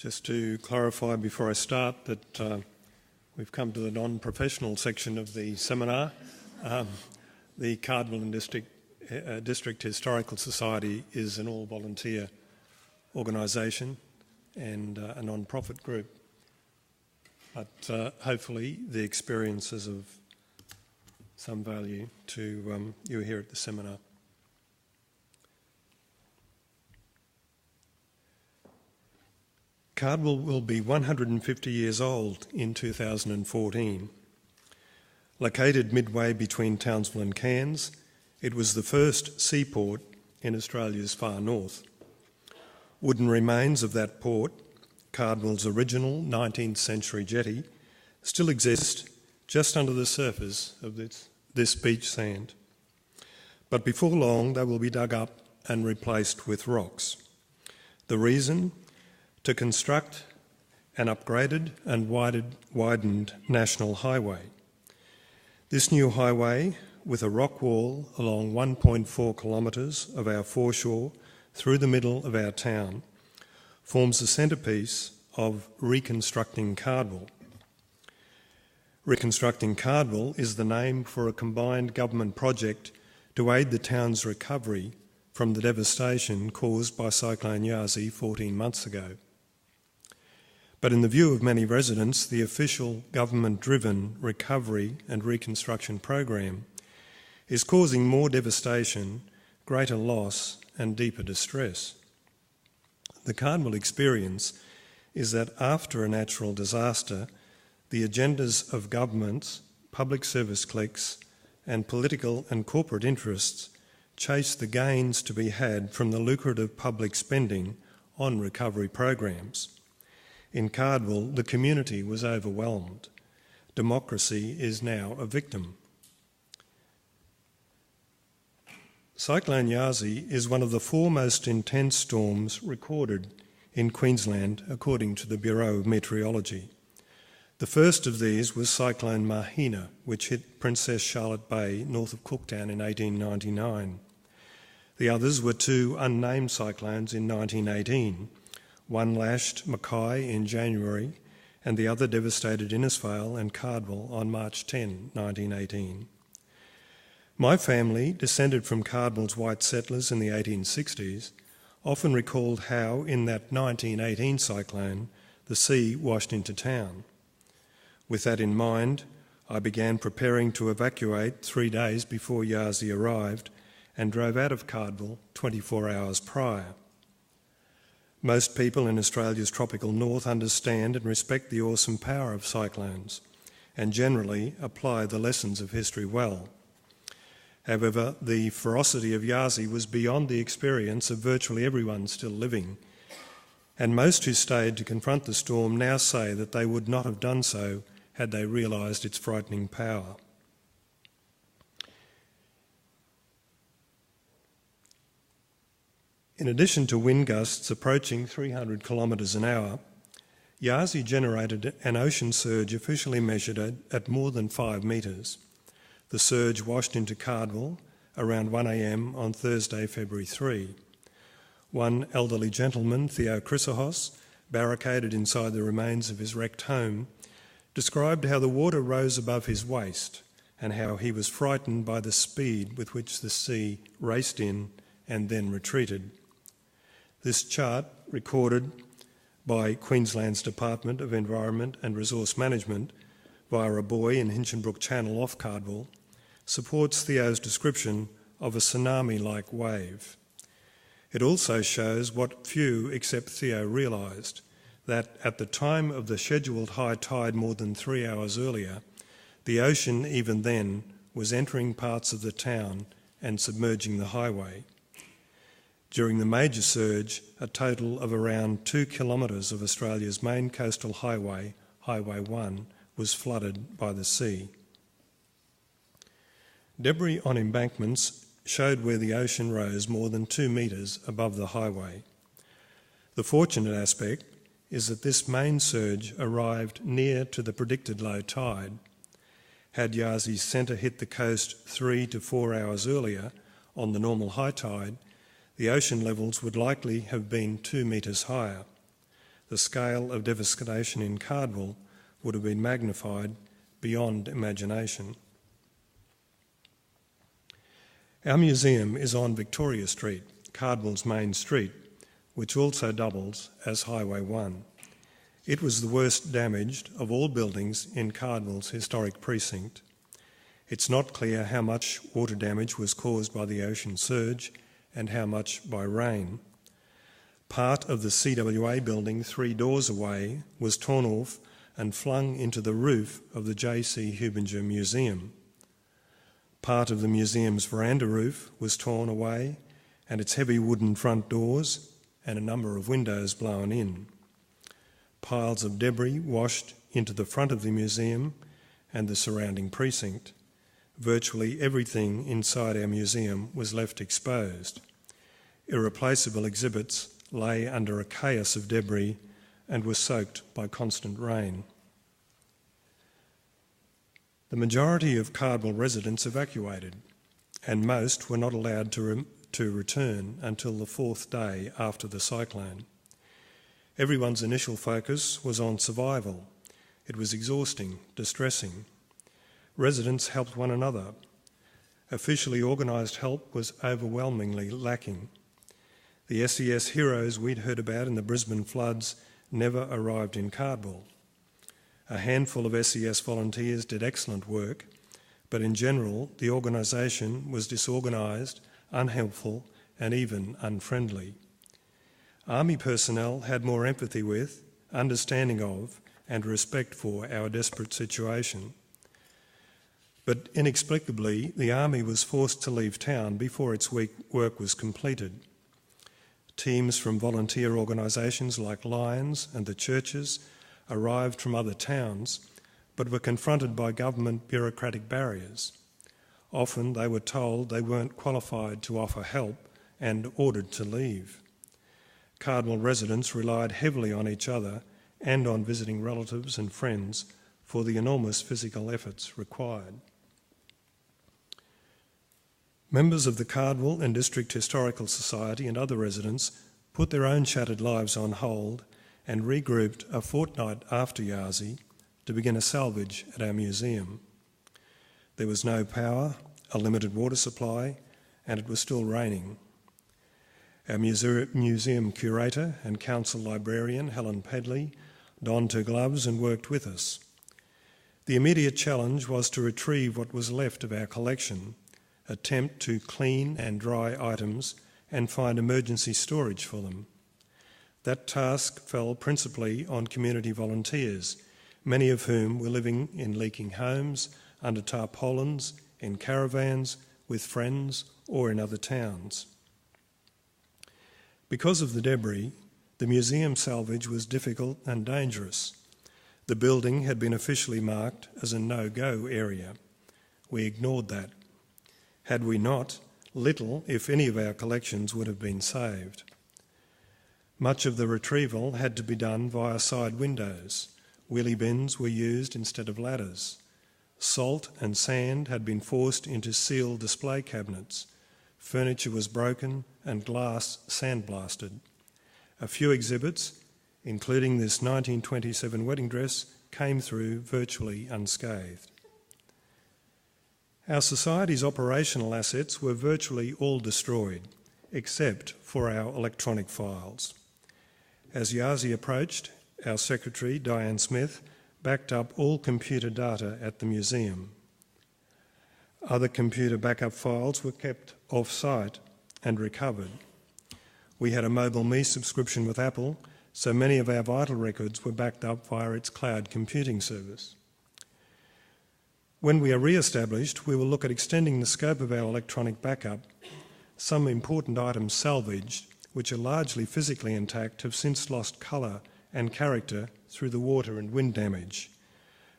Just to clarify before I start that we've come to the non-professional section of the seminar. The Cardwell and District Historical Society is an all-volunteer organisation and a non-profit group. But hopefully the experience is of some value to you here at the seminar. Cardwell will be 150 years old in 2014. Located midway between Townsville and Cairns, it was the first seaport in Australia's far north. Wooden remains of that port, Cardwell's original 19th century jetty, still exist just under the surface of this beach sand. But before long they will be dug up and replaced with rocks. The reason? To construct an upgraded and widened national highway. This new highway, with a rock wall along 1.4 kilometres of our foreshore through the middle of our town, forms the centrepiece of Reconstructing Cardwell. Reconstructing Cardwell is the name for a combined government project to aid the town's recovery from the devastation caused by Cyclone Yasi 14 months ago. But in the view of many residents, the official government-driven recovery and reconstruction program is causing more devastation, greater loss and deeper distress. The Cardwell experience is that after a natural disaster, the agendas of governments, public service cliques and political and corporate interests chase the gains to be had from the lucrative public spending on recovery programs. In Cardwell, the community was overwhelmed. Democracy is now a victim. Cyclone Yasi is one of the four most intense storms recorded in Queensland, according to the Bureau of Meteorology. The first of these was Cyclone Mahina, which hit Princess Charlotte Bay, north of Cooktown in 1899. The others were two unnamed cyclones in 1918. One lashed Mackay in January and the other devastated Innisfail and Cardwell on March 10, 1918. My family, descended from Cardwell's white settlers in the 1860s, often recalled how in that 1918 cyclone the sea washed into town. With that in mind, I began preparing to evacuate 3 days before Yasi arrived and drove out of Cardwell 24 hours prior. Most people in Australia's tropical north understand and respect the awesome power of cyclones and generally apply the lessons of history well. However, the ferocity of Yasi was beyond the experience of virtually everyone still living, and most who stayed to confront the storm now say that they would not have done so had they realised its frightening power. In addition to wind gusts approaching 300 kilometres an hour, Yasi generated an ocean surge officially measured at more than 5 metres. The surge washed into Cardwell around 1 a.m. on Thursday, February 3. One elderly gentleman, Theo Chrysostos, barricaded inside the remains of his wrecked home, described how the water rose above his waist and how he was frightened by the speed with which the sea raced in and then retreated. This chart, recorded by Queensland's Department of Environment and Resource Management via a buoy in Hinchinbrook Channel off Cardwell, supports Theo's description of a tsunami-like wave. It also shows what few except Theo realised, that at the time of the scheduled high tide more than 3 hours earlier, the ocean even then was entering parts of the town and submerging the highway. During the major surge, a total of around 2 kilometres of Australia's main coastal highway, Highway 1, was flooded by the sea. Debris on embankments showed where the ocean rose more than 2 metres above the highway. The fortunate aspect is that this main surge arrived near to the predicted low tide. Had Yasi's centre hit the coast 3 to 4 hours earlier on the normal high tide, the ocean levels would likely have been 2 metres higher. the scale of devastation in Cardwell would have been magnified beyond imagination. Our museum is on Victoria Street, Cardwell's main street, which also doubles as Highway 1. It was the worst damaged of all buildings in Cardwell's historic precinct. It's not clear how much water damage was caused by the ocean surge and how much by rain. Part of the CWA building 3 doors away was torn off and flung into the roof of the J.C. Hubinger Museum. Part of the museum's veranda roof was torn away and its heavy wooden front doors and a number of windows blown in. Piles of debris washed into the front of the museum and the surrounding precinct. Virtually everything inside our museum was left exposed. Irreplaceable exhibits lay under a chaos of debris and were soaked by constant rain. The majority of Cardwell residents evacuated, and most were not allowed to return until the 4th day after the cyclone. Everyone's initial focus was on survival. It was exhausting, distressing. Residents helped one another. Officially organised help was overwhelmingly lacking. The SES heroes we'd heard about in the Brisbane floods never arrived in Cardwell. A handful of SES volunteers did excellent work, but in general the organisation was disorganised, unhelpful and even unfriendly. Army personnel had more empathy with, understanding of and respect for our desperate situation. But inexplicably, the Army was forced to leave town before its work was completed. Teams from volunteer organisations like Lions and the churches arrived from other towns, but were confronted by government bureaucratic barriers. Often they were told they weren't qualified to offer help and ordered to leave. Cardwell residents relied heavily on each other and on visiting relatives and friends for the enormous physical efforts required. Members of the Cardwell and District Historical Society and other residents put their own shattered lives on hold and regrouped a fortnight after Yazzie to begin a salvage at our museum. There was no power, a limited water supply, and it was still raining. Our museum curator and council librarian, Helen Pedley, donned her gloves and worked with us. The immediate challenge was to retrieve what was left of our collection, attempt to clean and dry items and find emergency storage for them. That task fell principally on community volunteers, many of whom were living in leaking homes, under tarpaulins, in caravans, with friends or in other towns. Because of the debris, the museum salvage was difficult and dangerous. The building had been officially marked as a no-go area. We ignored that. Had we not, little, if any, of our collections would have been saved. Much of the retrieval had to be done via side windows. Wheelie bins were used instead of ladders. Salt and sand had been forced into sealed display cabinets. Furniture was broken and glass sandblasted. A few exhibits, including this 1927 wedding dress, came through virtually unscathed. Our society's operational assets were virtually all destroyed, except for our electronic files. As Yazzie approached, our secretary, Diane Smith, backed up all computer data at the museum. Other computer backup files were kept off-site and recovered. We had a Mobile Me subscription with Apple, so many of our vital records were backed up via its cloud computing service. When we are re-established, we will look at extending the scope of our electronic backup. Some important items salvaged, which are largely physically intact, have since lost colour and character through the water and wind damage.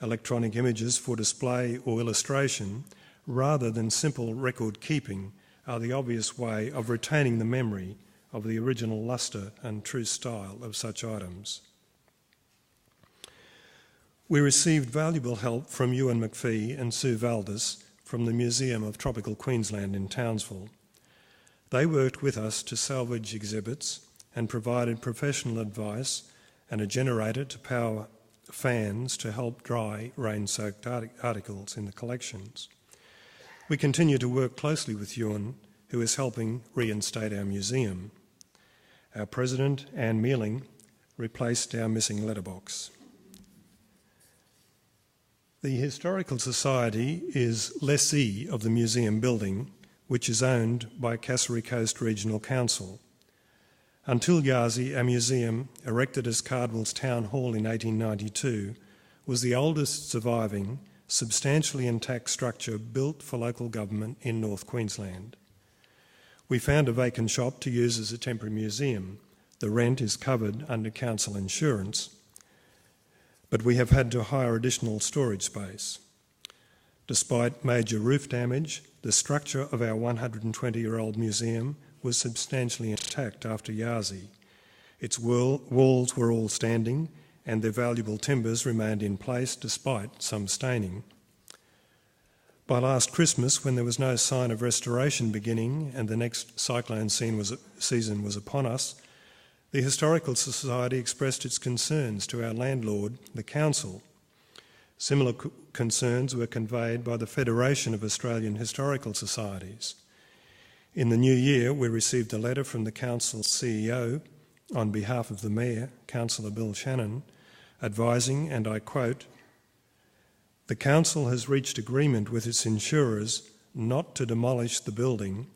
Electronic images for display or illustration, rather than simple record keeping, are the obvious way of retaining the memory of the original lustre and true style of such items. We received valuable help from Ewan McPhee and Sue Valdis from the Museum of Tropical Queensland in Townsville. They worked with us to salvage exhibits and provided professional advice and a generator to power fans to help dry rain-soaked articles in the collections. We continue to work closely with Ewan, who is helping reinstate our museum. Our president, Anne Mealing, replaced our missing letterbox. The Historical Society is lessee of the museum building, which is owned by Cassowary Coast Regional Council. Until Yazzie, our museum, erected as Cardwell's Town Hall in 1892, was the oldest surviving, substantially intact structure built for local government in North Queensland. We found a vacant shop to use as a temporary museum. The rent is covered under council insurance, but we have had to hire additional storage space. Despite major roof damage, the structure of our 120-year-old museum was substantially intact after Yazzie. Its walls were all standing and their valuable timbers remained in place despite some staining. By last Christmas, when there was no sign of restoration beginning and the next cyclone season was upon us, the Historical Society expressed its concerns to our landlord, the Council. Similar concerns were conveyed by the Federation of Australian Historical Societies. In the new year, we received a letter from the Council's CEO on behalf of the Mayor, Councillor Bill Shannon, advising, and I quote, "The Council has reached agreement with its insurers not to demolish the building,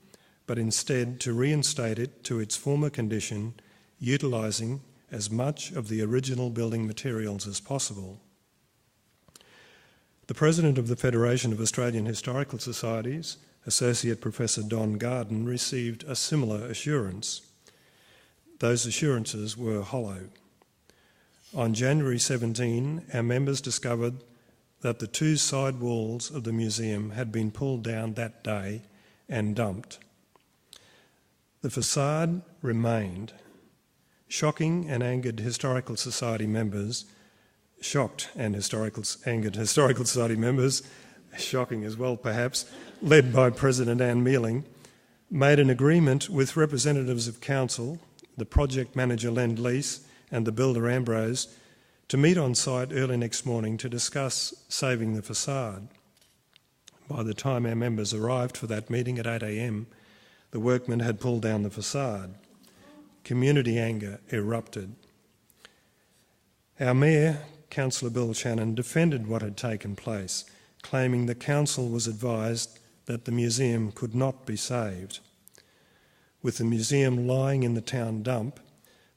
but instead to reinstate it to its former condition, utilising as much of the original building materials as possible." The President of the Federation of Australian Historical Societies, Associate Professor Don Garden, received a similar assurance. Those assurances were hollow. On January 17, our members discovered that the two side walls of the museum had been pulled down that day and dumped. The facade remained. Shocked and angered Historical Society members, shocking as well perhaps, led by President Anne Mealing, made an agreement with representatives of Council, the project manager Lend-Lease and the builder Ambrose to meet on site early next morning to discuss saving the facade. By the time our members arrived for that meeting at 8 a.m, the workmen had pulled down the facade. Community anger erupted. Our Mayor, Councillor Bill Shannon, defended what had taken place, claiming the Council was advised that the museum could not be saved. With the museum lying in the town dump,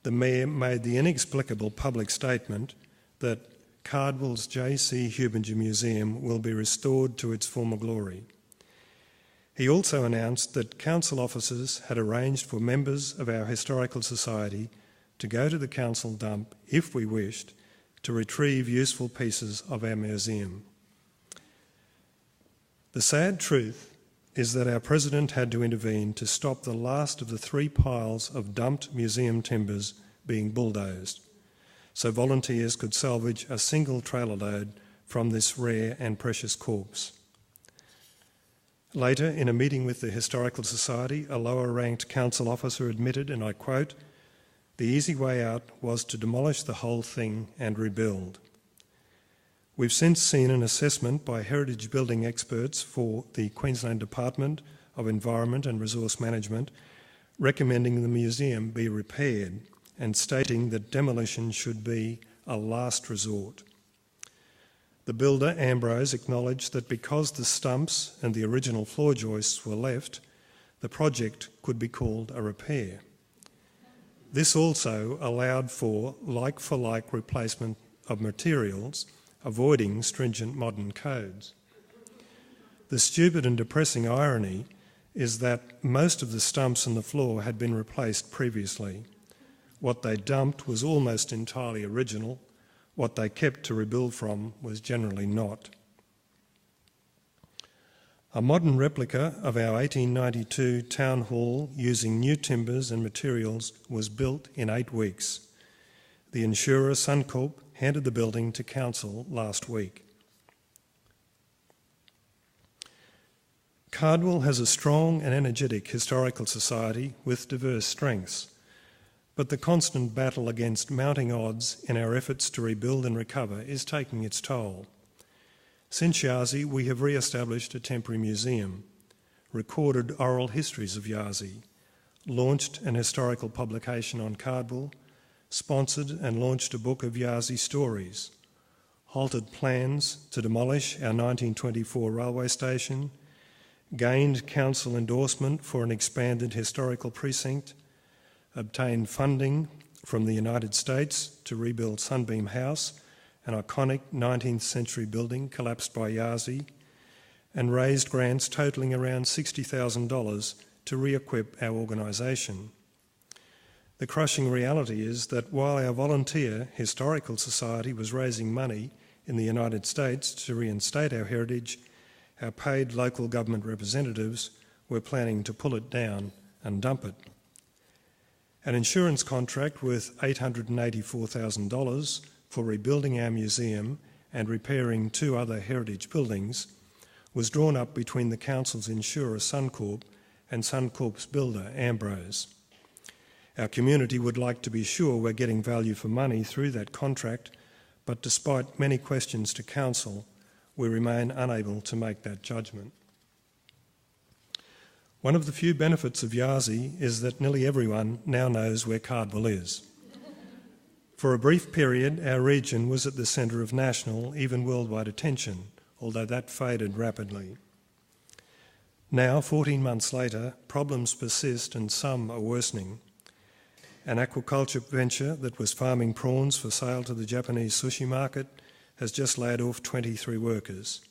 the Mayor made the inexplicable public statement that Cardwell's J.C. Hubinger Museum will be restored to its former glory. He also announced that council officers had arranged for members of our Historical Society to go to the council dump, if we wished, to retrieve useful pieces of our museum. The sad truth is that our president had to intervene to stop the last of the 3 piles of dumped museum timbers being bulldozed, so volunteers could salvage a single trailer load from this rare and precious corpse. Later, in a meeting with the Historical Society, a lower-ranked council officer admitted, and I quote, "The easy way out was to demolish the whole thing and rebuild." We've since seen an assessment by heritage building experts for the Queensland Department of Environment and Resource Management recommending the museum be repaired and stating that demolition should be a last resort. The builder, Ambrose, acknowledged that because the stumps and the original floor joists were left, the project could be called a repair. This also allowed for like-for-like replacement of materials, avoiding stringent modern codes. The stupid and depressing irony is that most of the stumps in the floor had been replaced previously. What they dumped was almost entirely original. What they kept to rebuild from was generally not. A modern replica of our 1892 town hall using new timbers and materials was built in 8 weeks. The insurer Suncorp handed the building to council last week. Cardwell has a strong and energetic historical society with diverse strengths. But the constant battle against mounting odds in our efforts to rebuild and recover is taking its toll. Since Yazzie, we have re-established a temporary museum, recorded oral histories of Yazzie, launched an historical publication on Cardwell, sponsored and launched a book of Yazzie stories, halted plans to demolish our 1924 railway station, gained council endorsement for an expanded historical precinct, obtained funding from the United States to rebuild Sunbeam House, an iconic 19th century building collapsed by Yazzie, and raised grants totalling around $60,000 to re-equip our organisation. The crushing reality is that while our volunteer historical society was raising money in the United States to reinstate our heritage, our paid local government representatives were planning to pull it down and dump it. An insurance contract worth $884,000 for rebuilding our museum and repairing 2 other heritage buildings was drawn up between the council's insurer Suncorp and Suncorp's builder Ambrose. Our community would like to be sure we're getting value for money through that contract, but despite many questions to council, we remain unable to make that judgment. One of the few benefits of Yazzie is that nearly everyone now knows where Cardwell is. For a brief period, our region was at the centre of national, even worldwide attention, although that faded rapidly. Now, 14 months later, problems persist and some are worsening. An aquaculture venture that was farming prawns for sale to the Japanese sushi market has just laid off 23 workers.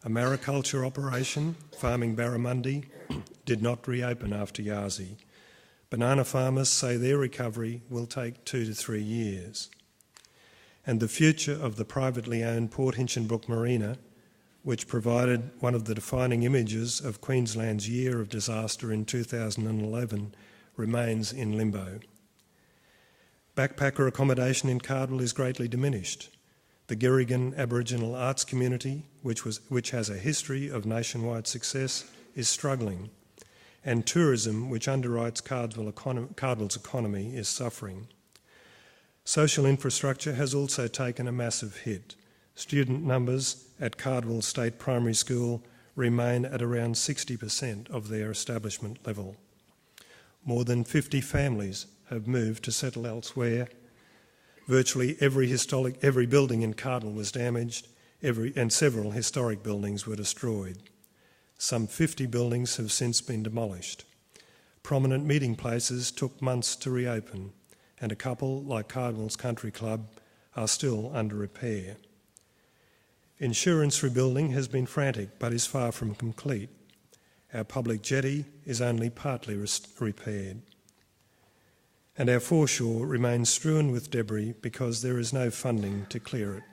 A mariculture operation, farming barramundi, did not reopen after Yazzie. Banana farmers say their recovery will take 2 to 3 years. And the future of the privately owned Port Hinchinbrook Marina, which provided one of the defining images of Queensland's year of disaster in 2011, remains in limbo. Backpacker accommodation in Cardwell is greatly diminished. The Girrigan Aboriginal arts community, which has a history of nationwide success, is struggling, and tourism, which underwrites Cardwell's economy, is suffering. Social infrastructure has also taken a massive hit. Student numbers at Cardwell State Primary School remain at around 60% of their establishment level. More than 50 families have moved to settle elsewhere. Virtually every building in Cardwell was damaged, and several historic buildings were destroyed. Some 50 buildings have since been demolished. Prominent meeting places took months to reopen, and a couple, like Cardwell's Country Club, are still under repair. Insurance rebuilding has been frantic but is far from complete. Our public jetty is only partly repaired. And our foreshore remains strewn with debris because there is no funding to clear it.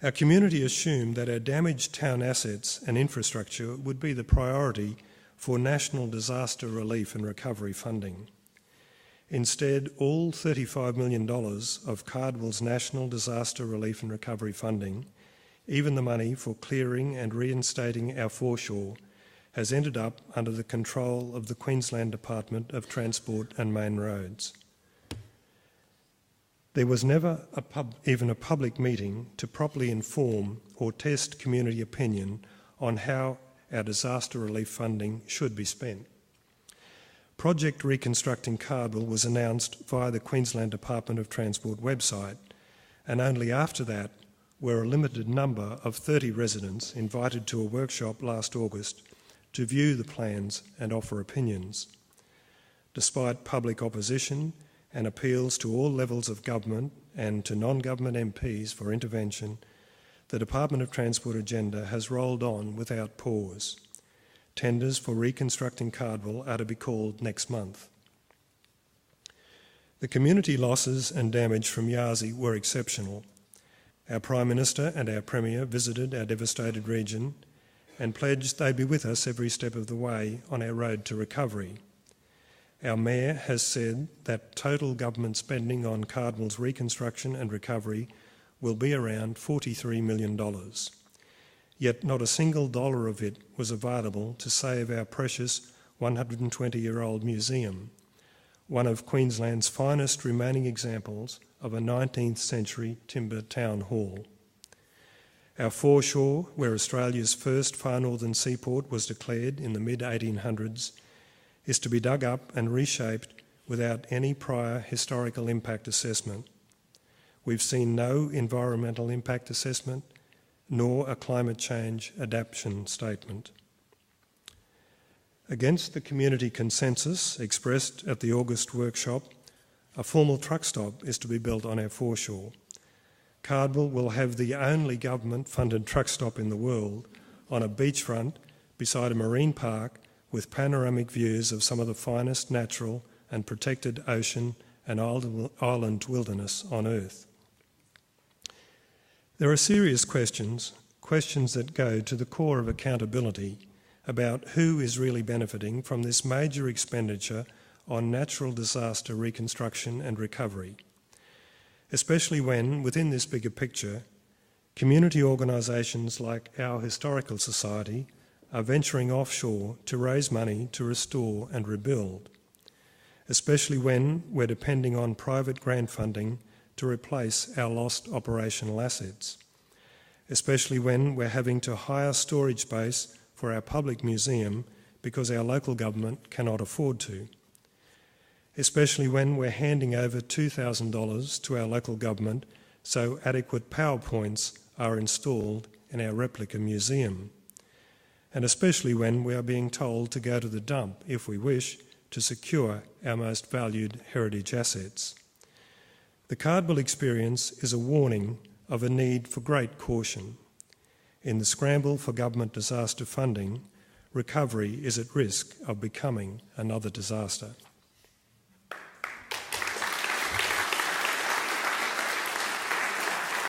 Our community assumed that our damaged town assets and infrastructure would be the priority for national disaster relief and recovery funding. Instead, all $35 million of Cardwell's National Disaster Relief and Recovery funding, even the money for clearing and reinstating our foreshore, has ended up under the control of the Queensland Department of Transport and Main Roads. There was never even a public meeting to properly inform or test community opinion on how our disaster relief funding should be spent. Project Reconstructing Cardwell was announced via the Queensland Department of Transport website, and only after that were a limited number of 30 residents invited to a workshop last August to view the plans and offer opinions. Despite public opposition and appeals to all levels of government and to non-government MPs for intervention, the Department of Transport agenda has rolled on without pause. Tenders for reconstructing Cardwell are to be called next month. The community losses and damage from Yazzie were exceptional. Our Prime Minister and our Premier visited our devastated region and pledged they'd be with us every step of the way on our road to recovery. Our Mayor has said that total government spending on Cardwell's reconstruction and recovery will be around $43 million. Yet not a single dollar of it was available to save our precious 120-year-old museum, one of Queensland's finest remaining examples of a 19th century timber town hall. Our foreshore, where Australia's first far northern seaport was declared in the mid-1800s, is to be dug up and reshaped without any prior historical impact assessment. We've seen no environmental impact assessment, nor a climate change adaptation statement. Against the community consensus expressed at the August workshop, a formal truck stop is to be built on our foreshore. Cardwell will have the only government-funded truck stop in the world on a beachfront beside a marine park with panoramic views of some of the finest natural and protected ocean and island wilderness on Earth. There are serious questions that go to the core of accountability about who is really benefiting from this major expenditure on natural disaster reconstruction and recovery, especially when, within this bigger picture, community organisations like our Historical Society are venturing offshore to raise money to restore and rebuild, especially when we're depending on private grant funding to replace our lost operational assets, especially when we're having to hire storage space for our public museum because our local government cannot afford to, especially when we're handing over $2,000 to our local government so adequate PowerPoints are installed in our replica museum, and especially when we are being told to go to the dump, if we wish, to secure our most valued heritage assets. The Cardwell experience is a warning of a need for great caution. In the scramble for government disaster funding, recovery is at risk of becoming another disaster.